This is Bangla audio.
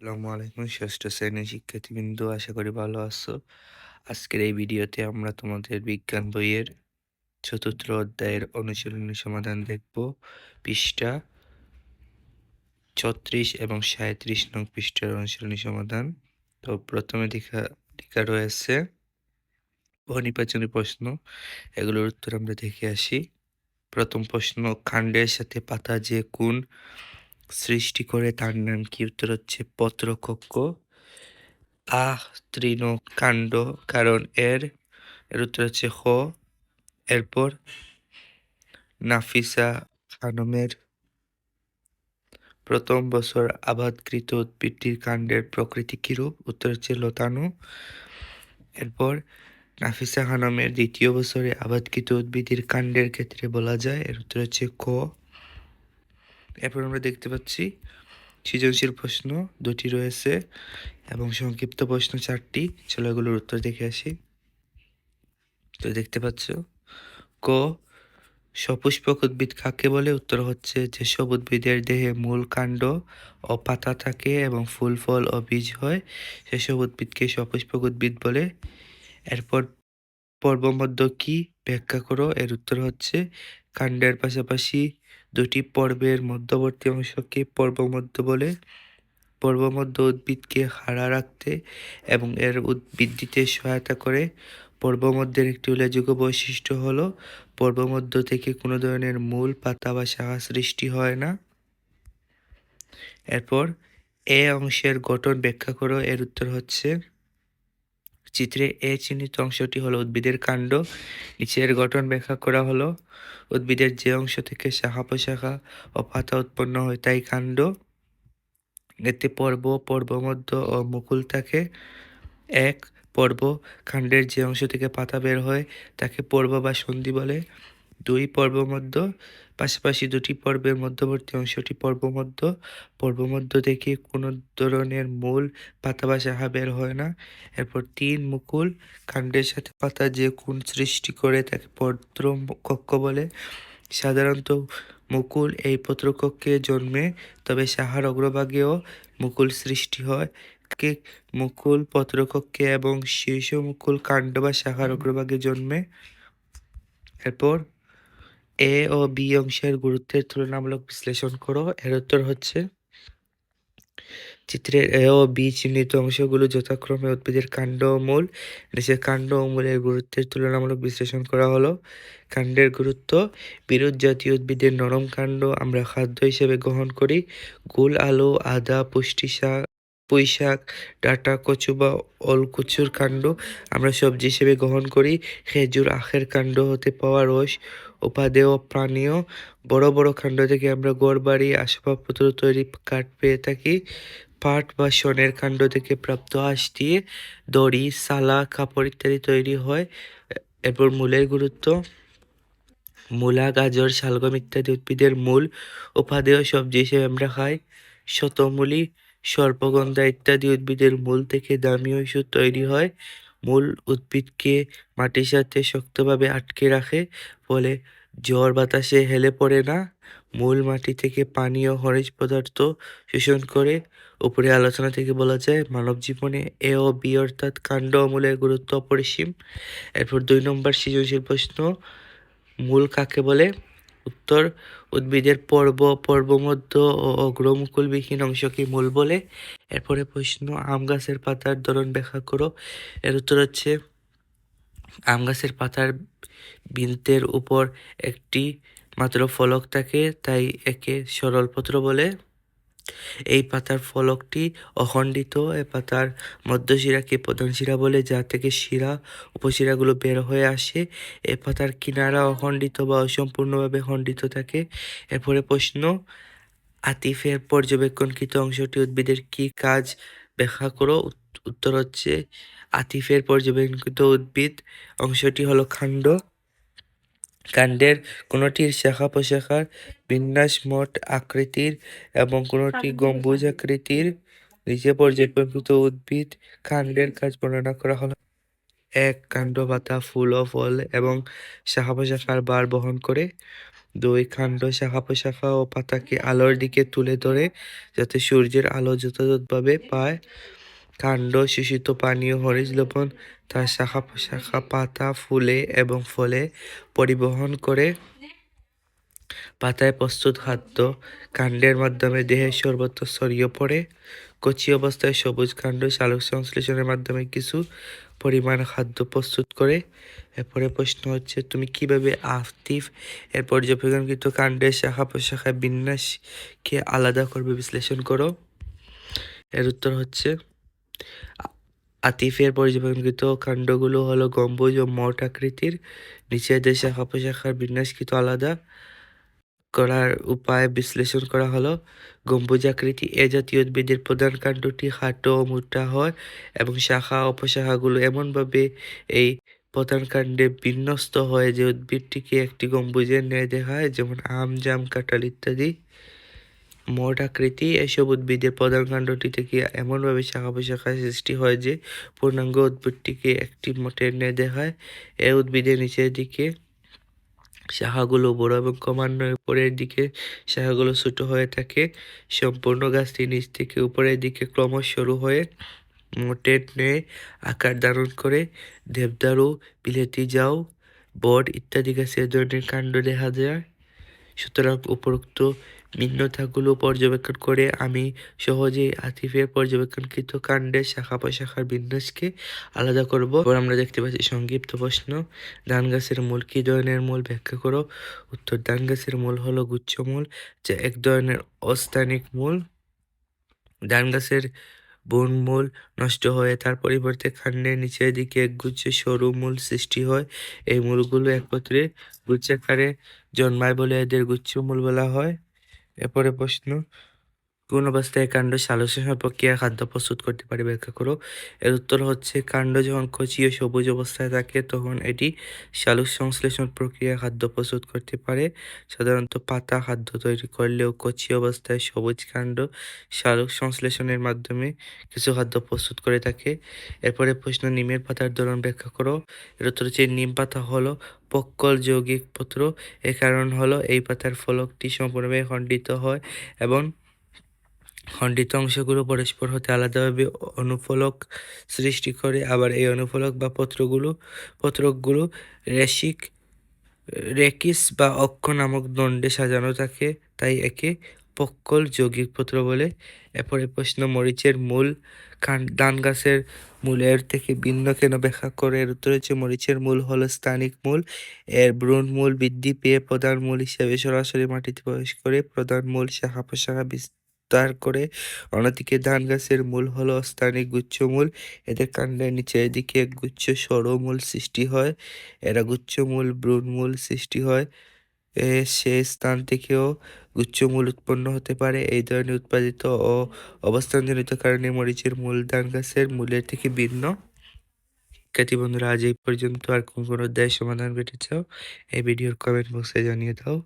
আসসালামু আলাইকুম ষষ্ঠ শ্রেণীর শিক্ষার্থীবৃন্দ, আশা করি ভালো আছো। আজকের এই ভিডিওতে আমরা তোমাদের বিজ্ঞান বইয়ের চতুর্থ অধ্যায়ের অনুশীলনী সমাধান দেখব। পৃষ্ঠা ৩৬ এবং ৩৭ নং পৃষ্ঠার অনুশীলনী সমাধান। তো প্রথমে লেখা রয়েছে বহুনির্বাচনী প্রশ্ন, এগুলোর উত্তর আমরা দেখে আসি। প্রথম প্রশ্ন, কাণ্ডের সাথে পাতা যে কোণ সৃষ্টি করে তার নাম কি? উত্তর হচ্ছে পত্রকক্ষ। তৃণকাণ্ড, কারণ এর উত্তর হচ্ছে খ। এরপর নাফিসা খানমের প্রথম বছর আবাদকৃত উদ্ভিদটির কাণ্ডের প্রকৃতি কিরূপ? উত্তর হচ্ছে লতানো। এরপর নাফিসা খানমের দ্বিতীয় বছরে আবাদকৃত উদ্ভিদের কাণ্ডের ক্ষেত্রে বলা যায়, এর উত্তর হচ্ছে ক। এরপর আমরা দেখতে পাচ্ছি সৃজনশীল প্রশ্ন দুটি রয়েছে এবং সংক্ষিপ্ত প্রশ্ন 4টি। চলো এগুলোর উত্তর দেখে আসি। তো দেখতে পাচ্ছ, ক, সপুষ্পক উদ্ভিদ কাকে বলে? উত্তর হচ্ছে যেসব উদ্ভিদের দেহে মূল, কাণ্ড ও পাতা থাকে এবং ফুল, ফল ও বীজ হয়, সেসব উদ্ভিদকে সপুষ্পক উদ্ভিদ বলে। এরপর পর্বমধ্য কি ব্যাখ্যা করো? এর উত্তর হচ্ছে কাণ্ডের পাশাপাশি দুটি পর্বের মধ্যবর্তী অংশকে পর্বমধ্য বলে। পর্বমধ্য উদ্ভিদকে খাড়া রাখতে এবং এর বৃদ্ধিতে সহায়তা করে। পর্বমধ্যের একটি উল্লেখযোগ্য বৈশিষ্ট্য হলো পর্বমধ্য থেকে কোনো ধরনের মূল, পাতা বা শাখা সৃষ্টি হয় না। এরপর এ অংশের গঠন ব্যাখ্যা করো। এর উত্তর হচ্ছে চিত্রে এ চিহ্নিত অংশটি হলো উদ্ভিদের কাণ্ড। নিচের গঠন ব্যাখ্যা করা হলো উদ্ভিদের যে অংশ থেকে শাখা প্রশাখা ও পাতা উৎপন্ন হয় তাই কাণ্ড। এতে পর্ব, পর্বমধ্য ও মুকুল থাকে। এক, পর্ব, কাণ্ডের যে অংশ থেকে পাতা বের হয় তাকে পর্ব বা সন্ধি বলে। দুই, পর্বমধ্য, পাশাপাশি দুটি পর্বের মধ্যবর্তী অংশটি পর্বমধ্য। পর্বমধ্য থেকে কোনো ধরনের মূল, পাতা বা শাখা বের হয় না। এরপর তিন, মুকুল, কাণ্ডের সাথে পাতা যে কোণ সৃষ্টি করে তাকে পত্রকক্ষ বলে। সাধারণত মুকুল এই পত্রকক্ষে জন্মে, তবে শাখার অগ্রভাগেও মুকুল সৃষ্টি হয়। মুকুল পত্রকক্ষে এবং শীর্ষ মুকুল কাণ্ড বা শাখার অগ্রভাগে জন্মে। এরপর এ ও বি অংশের গুরুত্বের তুলনামূলক বিশ্লেষণ করো। এর উত্তর হচ্ছে চিত্রের এ ও বি চিহ্নিত অংশগুলো যথাক্রমে উদ্ভিদের কাণ্ড ও মূল। নিচে কাণ্ড ও মূলের গুরুত্বের তুলনামূলক বিশ্লেষণ করা হলো। কাণ্ডের গুরুত্ব, বিরুৎ জাতীয় উদ্ভিদের নরম কাণ্ড আমরা খাদ্য হিসেবে গ্রহণ করি। গোল আলু, আদা, পুঁইশাক, ডাঁটা, কচু বা ওলকচুর কাণ্ড আমরা সবজি হিসেবে গ্রহণ করি। খেজুর, আখের কাণ্ড হতে পাওয়া রস উপাদেয় পানীয়। বড় বড় কাণ্ড থেকে আমরা ঘরবাড়ি, আসবাবপত্র তৈরি কাঠ পেয়ে থাকি। পাট বা শনের কাণ্ড থেকে প্রাপ্ত আঁশ দিয়ে দড়ি, সালা, কাপড় ইত্যাদি তৈরি হয়। এরপর মূলের গুরুত্ব, মূলা, গাজর, শালগম ইত্যাদি উদ্ভিদের মূল উপাদেয় সবজি হিসেবে আমরা খাই। শতমূলী, সর্পগন্ধা ইত্যাদি উদ্ভিদের মূল থেকে দামি ওষুধ তৈরি হয়। মূল উদ্ভিদকে মাটির সাথে শক্তভাবে আটকে রাখে, ফলে ঝড় বাতাসে হেলে পড়ে না। মূল মাটি থেকে পানি ও খনিজ পদার্থ শোষণ করে। উপরে আলোচনা থেকে বলা যায় মানব জীবনে এ ও বি অর্থাৎ কাণ্ড ও মূলের গুরুত্ব অপরিসীম। এরপর 2 নম্বর সৃজনশীল প্রশ্ন, মূল কাকে বলে? উত্তর, উদ্ভিদের পর্বমধ্য ও অগ্রমুকুলবিহীন অংশকে মূল বলে। এরপরে প্রশ্ন, আম গাছের পাতার ধরন ব্যাখ্যা করো। এর উত্তর হচ্ছে আম গাছের পাতার বৃন্তের উপর একটি মাত্র ফলক থাকে, তাই একে সরলপত্র বলে। এই পাতার ফলকটি অখণ্ডিত। এ পাতার মধ্যশিরাকে প্রধান শিরা বলে, যা থেকে শিরা উপশিরাগুলো বের হয়ে আসে। এ পাতার কিনারা অখণ্ডিত বা অসম্পূর্ণভাবে খণ্ডিত থাকে। এরপরে প্রশ্ন, আতিফের পর্যবেক্ষণকৃত অংশটি উদ্ভিদের কি কাজ ব্যাখ্যা করো। উত্তর হচ্ছে আতিফের পর্যবেক্ষণকৃত উদ্ভিদ অংশটি হলো কাণ্ড। কাণ্ডের কোনোটির শাখা প্রশাখার বিন্যাস মোট আকৃতির এবং কোনোটি গম্বুজ আকৃতির। নিচে পর্যবেক্ষিত উদ্ভিদ কাণ্ডের কাজ বর্ণনা করা হলো। ১. কাণ্ড, পাতা, ফুল ও ফল এবং শাখা-প্রশাখার ভার বহন করে। ২. কাণ্ড, শাখা-প্রশাখা ও পাতাকে আলোর দিকে তুলে ধরে যাতে সূর্যের আলো যথাযথভাবে পায়। কাণ্ড শোষিত পানি ও খনিজ লবণ তার শাখা-প্রশাখা, পাতা, ফুলে এবং ফলে পরিবহন করে। পাতায় প্রস্তুত খাদ্য কাণ্ডের মাধ্যমে দেহের সর্বত্র ছড়িয়ে পড়ে। কচি অবস্থায় সবুজ কাণ্ড সালোক সংশ্লেষণের মাধ্যমে কিছু পরিমাণ খাদ্য প্রস্তুত করে। এরপরে প্রশ্ন হচ্ছে, তুমি কিভাবে আতিফ এর পর্যবেক্ষণকৃত কাণ্ডের শাখা প্রশাখায় বিন্যাসকে আলাদা করবে বিশ্লেষণ করো। এর উত্তর হচ্ছে, আতিফের পর্যবেক্ষণকৃত কাণ্ডগুলো হলো গম্বুজ ও মঠ আকৃতির। নিচের শাখা প্রশাখার বিন্যাসকৃত আলাদা করার উপায় বিশ্লেষণ করা হলো। গম্বুজাকৃতি এ জাতীয় উদ্ভিদের প্রধান কাণ্ডটি খাটো ও মোটা হয় এবং শাখা ও উপশাখাগুলো এমনভাবে এই প্রধান কাণ্ডে বিন্যস্ত হয় যে উদ্ভিদটিকে একটি গম্বুজের ন্যায় দেখায়, যেমন আম, জাম, কাঁঠাল ইত্যাদি। মোট আকৃতি এসব উদ্ভিদের প্রধান কাণ্ডটি থেকে এমনভাবে শাখা প্রশাখার সৃষ্টি হয় যে পূর্ণাঙ্গ উদ্ভিদটিকে একটি মোটের ন্যায় দেখায়। এ উদ্ভিদের নিচের দিকে শাখাগুলো বড় এবং ক্রমান্বয়ে উপরের দিকে শাখাগুলো ছোট হয়ে থাকে। সম্পূর্ণ গাছটি নিচ থেকে উপরের দিকে ক্রমশ সরু হয়ে মোটের ন্যায় আকার ধারণ করে। দেবদারু, বিলেতি জাউ, বট ইত্যাদি গাছে এ ধরনের কাণ্ড দেখা যায়। সুতরাং উপরোক্ত ভিন্নতাগুলো পর্যবেক্ষণ করে আমি সহজেই আতিফের পর্যবেক্ষণকৃত কাণ্ডের শাখা প্রশাখার বিন্যাসকে আলাদা করব। এবার আমরা দেখতে পাচ্ছি সংক্ষিপ্ত প্রশ্ন, ধান গাছের মূল কি ধরনের মূল ব্যাখ্যা করো। উত্তর, ধান গাছের মূল হলো গুচ্ছমূল, যা এক ধরনের অস্থানিক মূল। ধান গাছের বনমূল নষ্ট হয়ে তার পরিবর্তে কাণ্ডের নিচের দিকে একগুচ্ছ সরু মূল সৃষ্টি হয়। এই মূলগুলো একত্রে গুচ্ছাকারে জন্মায় বলে এদের গুচ্ছমূল বলা হয়। এরপরে প্রশ্ন, কোন অবস্থায় কাণ্ড সালোকসংশ্লেষণ প্রক্রিয়ায় খাদ্য প্রস্তুত করতে পারে ব্যাখ্যা করো। এর উত্তর হচ্ছে, কাণ্ড যখন কচি ও সবুজ অবস্থায় থাকে তখন এটি সালোক সংশ্লেষণ প্রক্রিয়ায় খাদ্য প্রস্তুত করতে পারে। সাধারণত পাতা খাদ্য তৈরি করলেও কচি অবস্থায় সবুজ কাণ্ড সালোক সংশ্লেষণের মাধ্যমে কিছু খাদ্য প্রস্তুত করে থাকে। এরপরে প্রশ্ন, নিমের পাতার ধরন ব্যাখ্যা করো। এর উত্তর হচ্ছে, নিম পাতা হলো পক্কল যৌগিক পত্র। এর কারণ হলো এই পাতার ফলকটি সম্পূর্ণভাবে খণ্ডিত হয় এবং খণ্ডিত অংশগুলো পরস্পর হতে আলাদাভাবে অনুফলক সৃষ্টি করে। আবার এই অনুফলক বা পত্রকগুলো রেশিক রেকিস বা অক্ষ নামক দণ্ডে সাজানো থাকে, তাই একে পক্কল যৌগিক পত্র বলে। এরপরে প্রশ্ন, মরিচের মূল ধান গাছের মূলের থেকে ভিন্ন কেন ব্যাখ্যা করে। এর উত্তর হচ্ছে, মরিচের মূল হলো স্থানিক মূল। এর ভ্রূণমূল বৃদ্ধি পেয়ে প্রধান মূল হিসেবে সরাসরি মাটিতে প্রবেশ করে প্রধান মূল শাখা প্রশাখা বিস্তার করে। অন্যদিকে ধান গাছের মূল হলো অস্থানিক গুচ্ছমূল। এদের কাণ্ডের নিচের দিকে একগুচ্ছ সরু মূল সৃষ্টি হয়। এরা গুচ্ছমূল ভ্রূণমূল সৃষ্টি হয় সে স্থান থেকেও গুচ্ছমূল উৎপন্ন হতে পারে। এই ধরনের উৎপাদিত ও অবস্থানজনিত কারণে মরিচের মূল ধান গাছের মূলের থেকে ভিন্ন। শিক্ষার্থী বন্ধুরা, আজ এই পর্যন্ত। আর কোন অধ্যায়ের সমাধান পেতে চাও এই ভিডিওর কমেন্ট বক্সে জানিয়ে দাও।